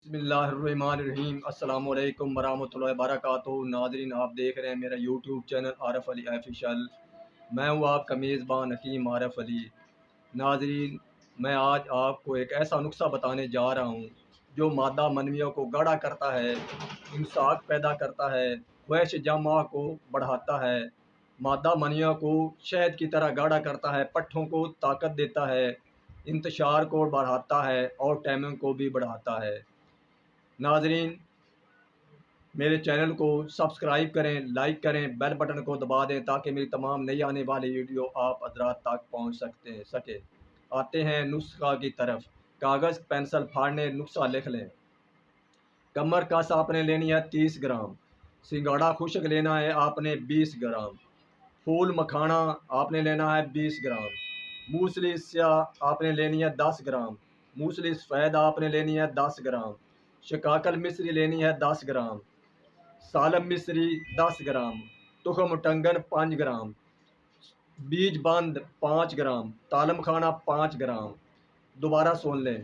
بسم اللہ الرحمن الرحیم۔ السلام علیکم ورحمۃ اللہ وبرکاتہ۔ ناظرین، آپ دیکھ رہے ہیں میرا یوٹیوب چینل عارف علی آفیشیل۔ میں ہوں آپ کا میزبان حکیم عارف علی۔ ناظرین، میں آج آپ کو ایک ایسا نسخہ بتانے جا رہا ہوں جو مادہ منویوں کو گاڑھا کرتا ہے، امساک پیدا کرتا ہے، خواہش جامہ کو بڑھاتا ہے، مادہ منویوں کو شہد کی طرح گاڑھا کرتا ہے، پٹھوں کو طاقت دیتا ہے، انتشار کو بڑھاتا ہے اور ٹائمنگ کو بھی بڑھاتا ہے۔ ناظرین، میرے چینل کو سبسکرائب کریں، لائک کریں، بیل بٹن کو دبا دیں تاکہ میری تمام نئی آنے والی ویڈیو آپ حضرات تک پہنچ سکے۔ آتے ہیں نسخہ کی طرف۔ کاغذ پینسل پھاڑنے، نسخہ لکھ لیں۔ کمر کس آپ نے لینی ہے 30 گرام، سنگاڑا خشک لینا ہے آپ نے 20 گرام، پھول مکھانا آپ نے لینا ہے 20 گرام، موسلی سیاہ آپ نے لینی ہے 10 گرام، موسلی سفید آپ نے لینی ہے 10 گرام، شکاکل مصری لینی ہے 10 گرام، سالم مصری 10 گرام، تخم ٹنگن 5 گرام، بیج بند 5 گرام، تالم خانہ 5 گرام۔ دوبارہ سن لیں۔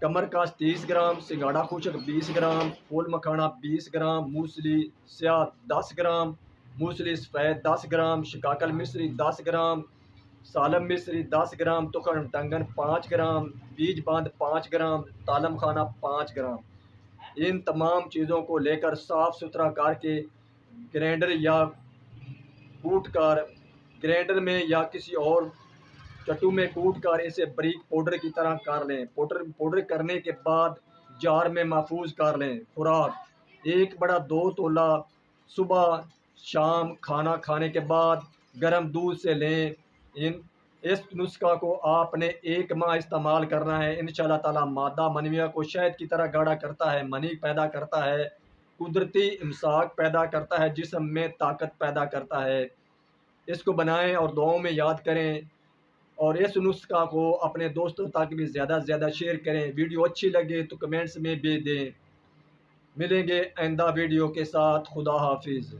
کمر کاس 30 گرام، سنگاڑا خشک 20 گرام، پھول مکھانا 20 گرام، موسلی سیاہ 10 گرام، موسلی سفید 10 گرام، شکاکل مصری 10 گرام، سالم مصری 10 گرام، تخم ٹنگن 5 گرام، بیج بند 5 گرام، تالم خانہ 5 گرام۔ ان تمام چیزوں کو لے کر صاف ستھرا کر کے گرینڈر یا کوٹ کر گرینڈر میں یا کسی اور چٹو میں کوٹ کر اسے باریک پاؤڈر کی طرح کر لیں۔ پاؤڈر کرنے کے بعد جار میں محفوظ کر لیں۔ خوراک: 1/2 تولہ صبح شام کھانا کھانے کے بعد گرم دودھ سے لیں۔ اس نسخہ کو آپ نے 1 ماہ استعمال کرنا ہے۔ انشاءاللہ تعالی مادہ منویہ کو شہد کی طرح گاڑھا کرتا ہے، منی پیدا کرتا ہے، قدرتی امساک پیدا کرتا ہے، جسم میں طاقت پیدا کرتا ہے۔ اس کو بنائیں اور دعاؤں میں یاد کریں، اور اس نسخہ کو اپنے دوستوں تک بھی زیادہ سے زیادہ شیئر کریں۔ ویڈیو اچھی لگے تو کمنٹس میں بھی دیں۔ ملیں گے آئندہ ویڈیو کے ساتھ۔ خدا حافظ۔